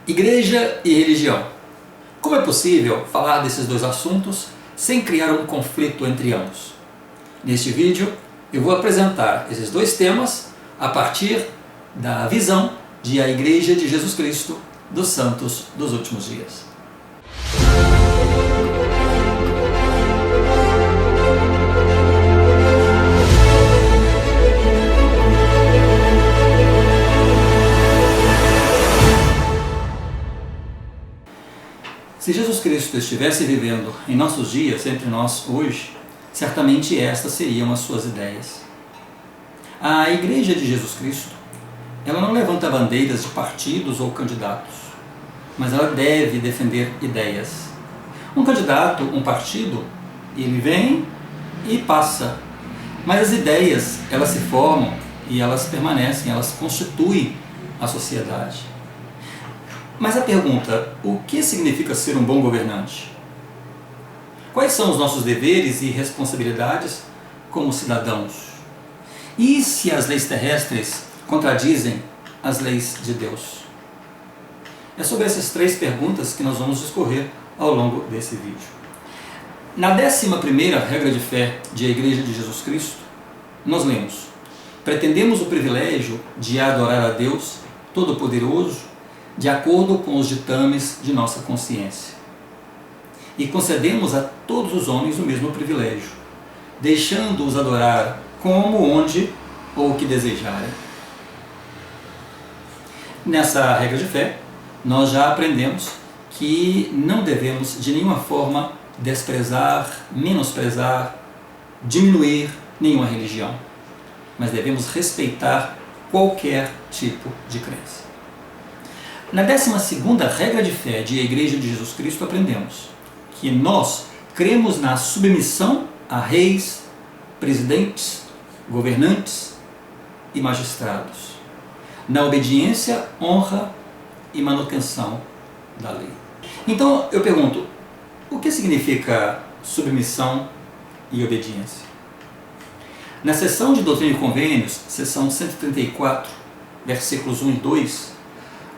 Igreja e religião. Como é possível falar desses dois assuntos sem criar um conflito entre ambos? Neste vídeo eu vou apresentar esses dois temas a partir da visão de a Igreja de Jesus Cristo dos Santos dos Últimos Dias. Se Jesus Cristo estivesse vivendo em nossos dias, entre nós hoje, certamente estas seriam as suas ideias. A Igreja de Jesus Cristo, ela não levanta bandeiras de partidos ou candidatos, mas ela deve defender ideias. Um candidato, um partido, ele vem e passa, mas as ideias, elas se formam e elas permanecem, elas constituem a sociedade. Mas a pergunta, o que significa ser um bom governante? Quais são os nossos deveres e responsabilidades como cidadãos? E se as leis terrestres contradizem as leis de Deus? É sobre essas três perguntas que nós vamos discorrer ao longo desse vídeo. Na 11ª regra de fé de a Igreja de Jesus Cristo, nós lemos: pretendemos o privilégio de adorar a Deus Todo-Poderoso de acordo com os ditames de nossa consciência. E concedemos a todos os homens o mesmo privilégio, deixando-os adorar como, onde ou o que desejarem. Nessa regra de fé, nós já aprendemos que não devemos de nenhuma forma desprezar, menosprezar, diminuir nenhuma religião, mas devemos respeitar qualquer tipo de crença. Na 12ª regra de fé de a Igreja de Jesus Cristo aprendemos que nós cremos na submissão a reis, presidentes, governantes e magistrados, na obediência, honra e manutenção da lei. Então eu pergunto, o que significa submissão e obediência? Na seção de Doutrina e Convênios, seção 134, versículos 1 e 2,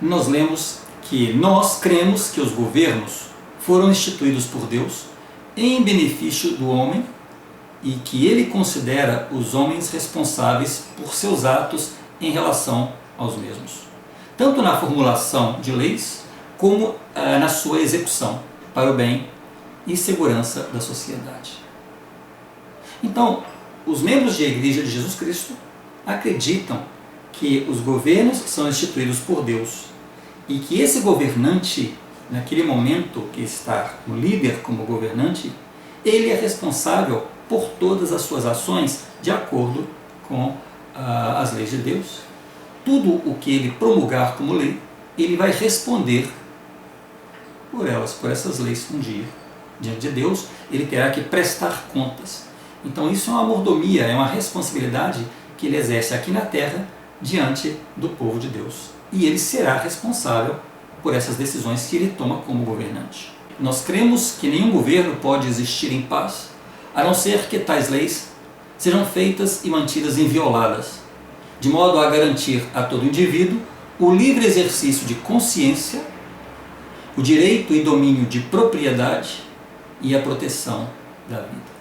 nós lemos que nós cremos que os governos foram instituídos por Deus em benefício do homem e que ele considera os homens responsáveis por seus atos em relação aos mesmos, tanto na formulação de leis como na sua execução para o bem e segurança da sociedade. Então, os membros da Igreja de Jesus Cristo acreditam que os governos são instituídos por Deus e que esse governante, naquele momento que está o líder como governante, ele é responsável por todas as suas ações de acordo com as leis de Deus. Tudo o que ele promulgar como lei, ele vai responder por elas, por essas leis um dia. Diante de Deus, ele terá que prestar contas. Então isso é uma mordomia, é uma responsabilidade que ele exerce aqui na terra diante do povo de Deus. E ele será responsável por essas decisões que ele toma como governante. Nós cremos que nenhum governo pode existir em paz, a não ser que tais leis sejam feitas e mantidas invioladas, de modo a garantir a todo indivíduo o livre exercício de consciência, o direito e domínio de propriedade e a proteção da vida.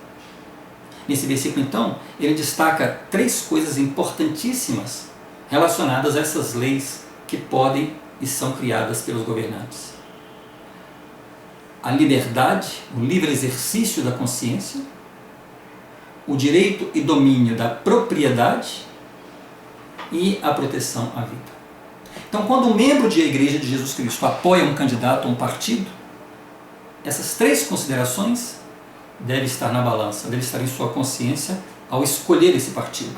Nesse versículo, então, ele destaca três coisas importantíssimas relacionadas a essas leis que podem e são criadas pelos governantes. A liberdade, o livre exercício da consciência, o direito e domínio da propriedade e a proteção à vida. Então, quando um membro de a Igreja de Jesus Cristo apoia um candidato ou um partido, essas três considerações devem estar na balança, devem estar em sua consciência ao escolher esse partido.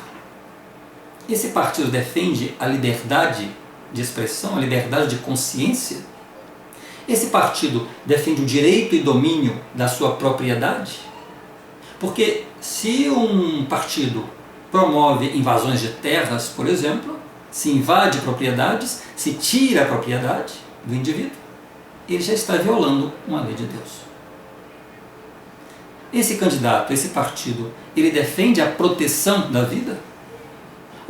Esse partido defende a liberdade de expressão, a liberdade de consciência? Esse partido defende o direito e domínio da sua propriedade? Porque se um partido promove invasões de terras, por exemplo, se invade propriedades, se tira a propriedade do indivíduo, ele já está violando uma lei de Deus. Esse candidato, esse partido, ele defende a proteção da vida?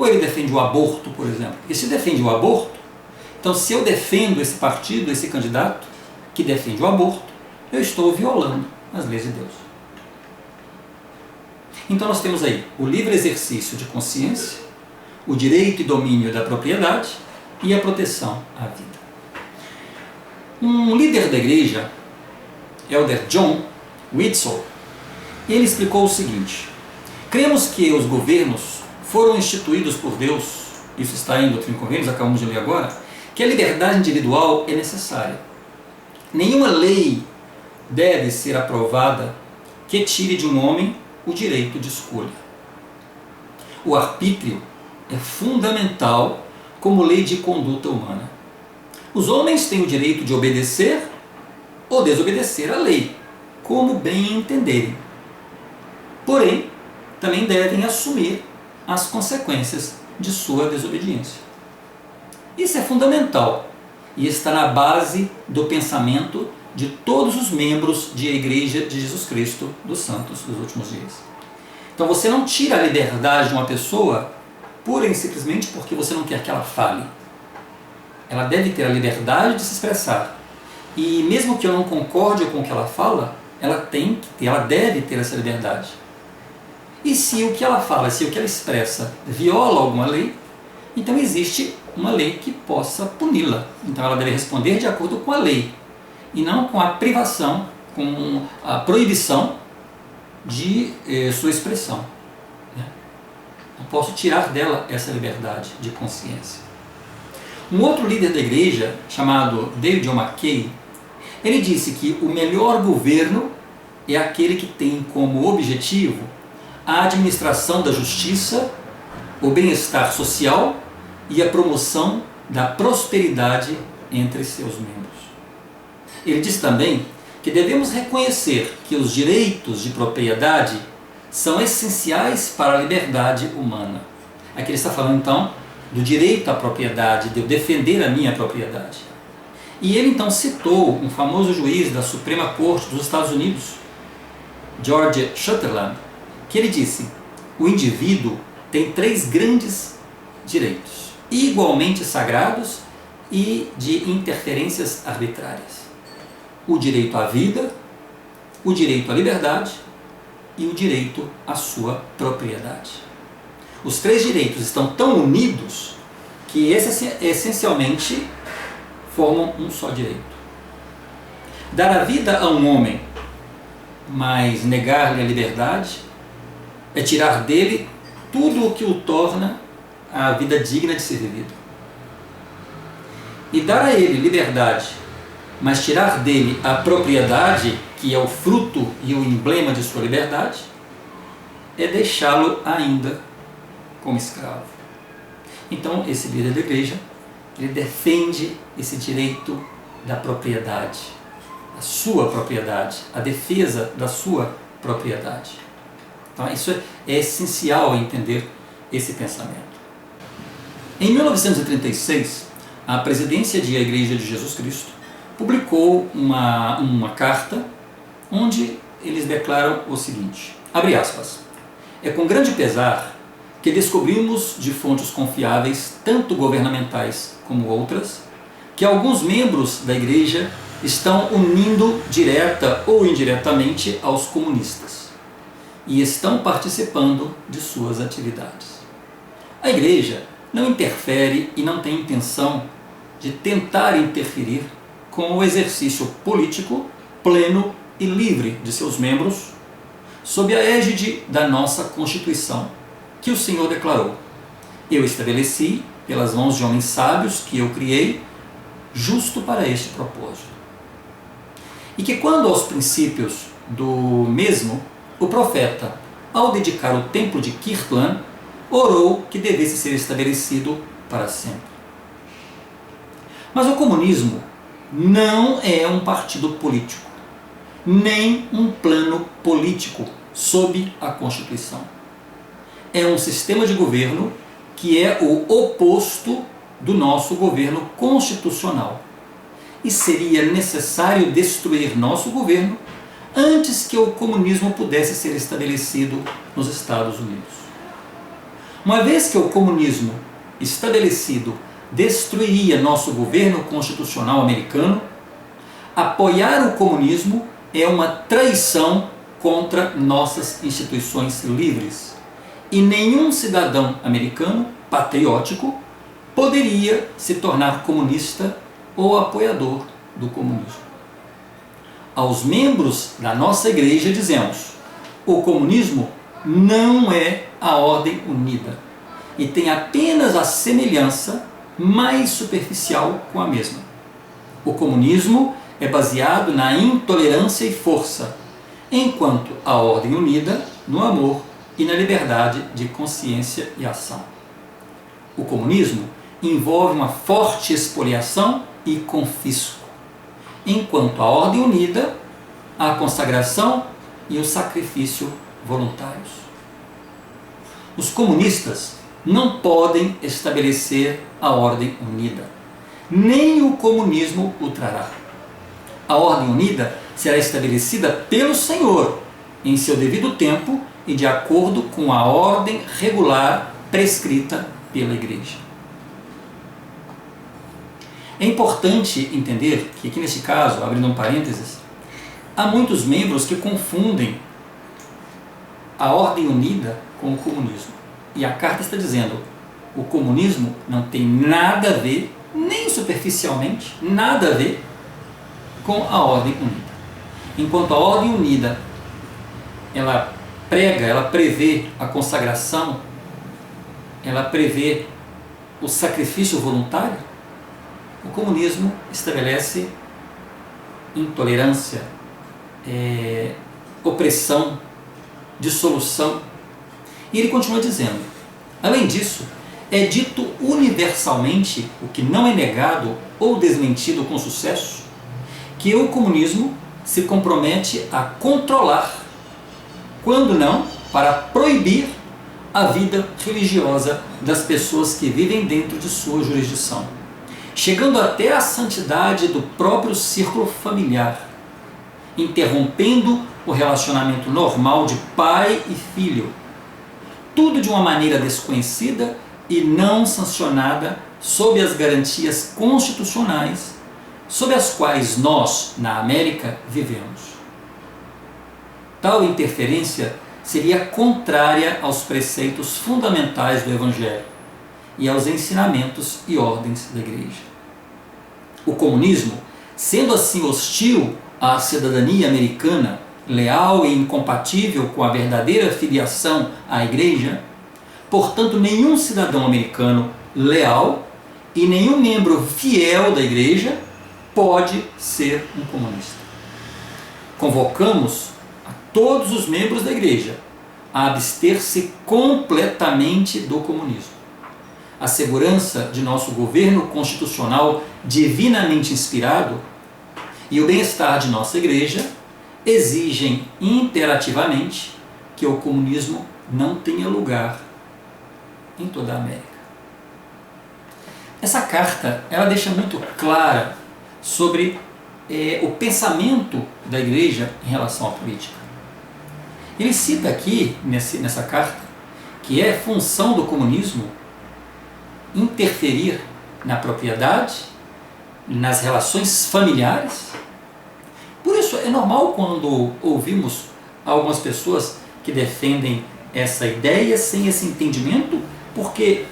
Ou ele defende o aborto, por exemplo? Porque se defende o aborto, Então, se eu defendo esse partido, esse candidato que defende o aborto, eu estou violando as leis de Deus. Então nós temos aí o livre exercício de consciência, o direito e domínio da propriedade e a proteção à vida. Um líder da igreja, Elder John Widtsoe, ele explicou o seguinte: cremos que os governos foram instituídos por Deus, isso está em Doutrina e Convênios, acabamos de ler agora, que a liberdade individual é necessária. Nenhuma lei deve ser aprovada que tire de um homem o direito de escolha. O arbítrio é fundamental como lei de conduta humana. Os homens têm o direito de obedecer ou desobedecer à lei, como bem entenderem. Porém, também devem assumir as consequências de sua desobediência. Isso é fundamental e está na base do pensamento de todos os membros da Igreja de Jesus Cristo dos Santos dos Últimos Dias. Então você não tira a liberdade de uma pessoa pura e simplesmente porque você não quer que ela fale. Ela deve ter a liberdade de se expressar. E mesmo que eu não concorde com o que ela fala, ela deve ter essa liberdade. E se o que ela fala, se o que ela expressa viola alguma lei, então existe uma lei que possa puni-la. Então ela deve responder de acordo com a lei, e não com a privação, com a proibição de sua expressão. Não posso tirar dela essa liberdade de consciência. Um outro líder da igreja, chamado David John McKay, ele disse que o melhor governo é aquele que tem como objetivo a administração da justiça, o bem-estar social e a promoção da prosperidade entre seus membros. Ele diz também que devemos reconhecer que os direitos de propriedade são essenciais para a liberdade humana. Aqui ele está falando então do direito à propriedade, de eu defender a minha propriedade. E ele então citou um famoso juiz da Suprema Corte dos Estados Unidos, George Sutherland, que ele disse: o indivíduo tem 3 grandes direitos, igualmente sagrados e de interferências arbitrárias: o direito à vida, o direito à liberdade e o direito à sua propriedade. Os 3 direitos estão tão unidos que essencialmente formam um só direito. Dar a vida a um homem, mas negar-lhe a liberdade, é tirar dele tudo o que o torna a vida digna de ser vivida. E dar a ele liberdade, mas tirar dele a propriedade, que é o fruto e o emblema de sua liberdade, é deixá-lo ainda como escravo. Então, esse líder da igreja, ele defende esse direito da propriedade, a sua propriedade, a defesa da sua propriedade. Então, isso é essencial entender esse pensamento. Em 1936, a presidência da Igreja de Jesus Cristo publicou uma carta onde eles declaram o seguinte, abre aspas: é com grande pesar que descobrimos de fontes confiáveis, tanto governamentais como outras, que alguns membros da Igreja estão unindo direta ou indiretamente aos comunistas e estão participando de suas atividades. A Igreja não interfere e não tem intenção de tentar interferir com o exercício político pleno e livre de seus membros, sob a égide da nossa Constituição, que o Senhor declarou: eu estabeleci, pelas mãos de homens sábios que eu criei, justo para este propósito. E que quando aos princípios do mesmo, o profeta, ao dedicar o templo de Kirtland, orou que devesse ser estabelecido para sempre. Mas o comunismo não é um partido político, nem um plano político sob a Constituição. É um sistema de governo que é o oposto do nosso governo constitucional. E seria necessário destruir nosso governo antes que o comunismo pudesse ser estabelecido nos Estados Unidos. Uma vez que o comunismo estabelecido destruiria nosso governo constitucional americano, apoiar o comunismo é uma traição contra nossas instituições livres. E nenhum cidadão americano patriótico poderia se tornar comunista ou apoiador do comunismo. Aos membros da nossa igreja dizemos: o comunismo não é a ordem unida e tem apenas a semelhança mais superficial com a mesma. O comunismo é baseado na intolerância e força, enquanto a ordem unida no amor e na liberdade de consciência e ação. O comunismo envolve uma forte expoliação e confisco, enquanto a ordem unida, a consagração e o sacrifício voluntários. Os comunistas não podem estabelecer a ordem unida, nem o comunismo o trará. A ordem unida será estabelecida pelo Senhor em seu devido tempo e de acordo com a ordem regular prescrita pela Igreja. É importante entender que aqui nesse caso, abrindo um parênteses, há muitos membros que confundem a ordem unida com o comunismo. E a carta está dizendo: o comunismo não tem nada a ver, nem superficialmente, nada a ver com a ordem unida. Enquanto a ordem unida, ela prega, ela prevê a consagração, ela prevê o sacrifício voluntário, o comunismo estabelece intolerância, opressão, dissolução. E ele continua dizendo: além disso, é dito universalmente, o que não é negado ou desmentido com sucesso, que o comunismo se compromete a controlar, quando não, para proibir a vida religiosa das pessoas que vivem dentro de sua jurisdição, chegando até a santidade do próprio círculo familiar, interrompendo o relacionamento normal de pai e filho, tudo de uma maneira desconhecida e não sancionada sob as garantias constitucionais sob as quais nós, na América, vivemos. Tal interferência seria contrária aos preceitos fundamentais do Evangelho e aos ensinamentos e ordens da Igreja. O comunismo, sendo assim hostil à cidadania americana, leal e incompatível com a verdadeira filiação à Igreja, portanto, nenhum cidadão americano leal e nenhum membro fiel da Igreja pode ser um comunista. Convocamos a todos os membros da Igreja a abster-se completamente do comunismo. A segurança de nosso governo constitucional divinamente inspirado e o bem-estar de nossa Igreja exigem imperativamente que o comunismo não tenha lugar em toda a América. Essa carta ela deixa muito clara sobre o pensamento da Igreja em relação à política. Ele cita aqui, nessa carta, que é função do comunismo interferir na propriedade, nas relações familiares. Por isso, é normal quando ouvimos algumas pessoas que defendem essa ideia sem esse entendimento, porque,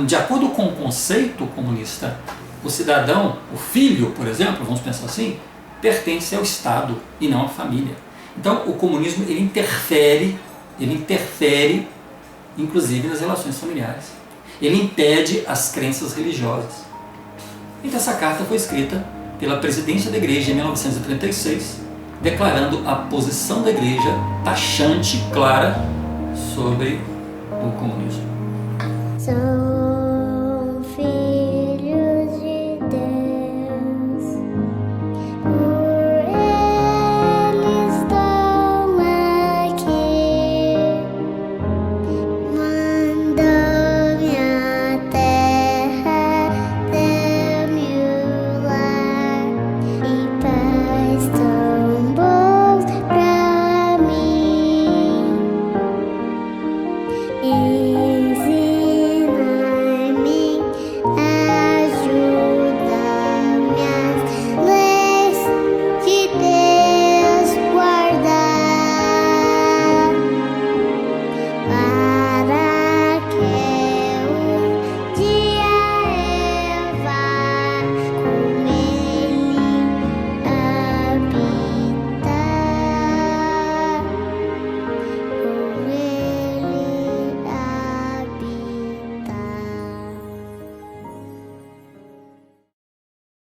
de acordo com o conceito comunista, o cidadão, o filho, por exemplo, vamos pensar assim, pertence ao Estado e não à família. Então, o comunismo ele interfere, inclusive nas relações familiares. Ele impede as crenças religiosas. Então, essa carta foi escrita pela presidência da Igreja em 1936, declarando a posição da Igreja taxante, clara, sobre o comunismo.